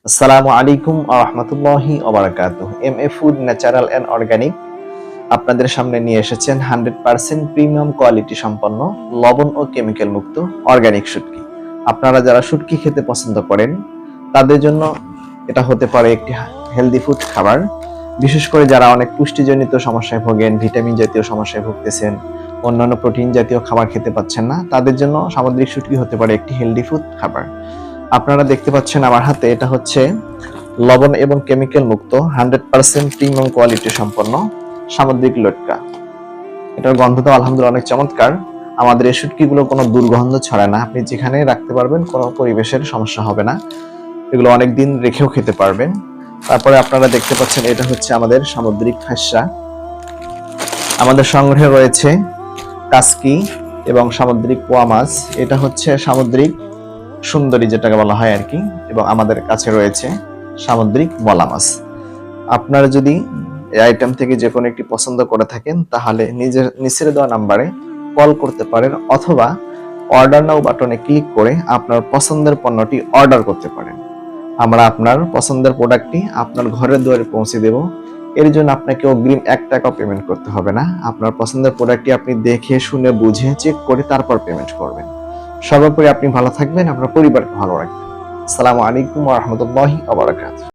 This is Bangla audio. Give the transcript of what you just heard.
আসসালামু আলাইকুম ওয়া রাহমাতুল্লাহি ওয়া বারাকাতুহু। MA food natural and organic আপনাদের সামনে নিয়ে এসেছেন 100% প্রিমিয়াম কোয়ালিটি সম্পন্ন লবণ ও কেমিক্যাল মুক্ত অর্গানিক শুটকি। আপনারা যারা শুটকি খেতে পছন্দ করেন তাদের জন্য এটা হতে পারে একটি হেলদি ফুড খাবার। বিশেষ করে যারা অনেক পুষ্টিজনিত সমস্যায় ভোগেন, ভিটামিন জাতীয় সমস্যায় ভুগতেছেন, অন্যান্য প্রোটিন জাতীয় খাবার খেতে পাচ্ছেন না, তাদের জন্য সামুদ্রিক শুটকি হতে পারে একটি হেলদি ফুড খাবার। আপনারা দেখতে পাচ্ছেন আমার হাতে, এটা হচ্ছে লবণ এবং কেমিক্যাল মুক্ত 100% প্রিমিয়াম কোয়ালিটি সম্পন্ন সামুদ্রিক লটকা। এটার গন্ধটাও আলহামদুলিল্লাহ অনেক চমৎকার। আমাদের এই শুটকিগুলো কোনো দুর্গন্ধ ছড়ায় না, আপনি যেখানে রাখতে পারবেন কোনো পরিবেশের সমস্যা হবে না, এগুলো অনেক দিন রেখেও খেতে পারবেন। তারপরে আপনারা দেখতে পাচ্ছেন এটা হচ্ছে আমাদের সামুদ্রিক ফাঁসা। আমাদের সংগ্রহে রয়েছে কাসকি এবং সামুদ্রিক পোয়া মাছ, এটা হচ্ছে সামুদ্রিক সুন্দরী যেটাকে বলা হয় আর কি, এবং আমাদের কাছে রয়েছে সামুদ্রিক মলা মাছ। আপনারা যদি এই আইটেম থেকে যে কোনো একটি পছন্দ করে থাকেন তাহলে নিচের দেওয়া নাম্বারে কল করতে পারেন, অথবা অর্ডার নাও বাটনে ক্লিক করে আপনার পছন্দের পণ্যটি অর্ডার করতে পারেন। আমরা আপনার পছন্দের প্রোডাক্টটি আপনার ঘরের দুয়ারে পৌঁছে দেব। এর জন্য আপনাকে অগ্রিম 1 টাকা পেমেন্ট করতে হবে না। আপনার পছন্দের প্রোডাক্টটি আপনি দেখে শুনে বুঝে চেক করে তারপর পেমেন্ট করবেন। সর্বোপরি আপনি ভালো থাকবেন, আপনার পরিবারকে ভালো রাখবেন। আসসালামু আলাইকুম ওয়া রাহমাতুল্লাহি ওয়া বারাকাতুহু।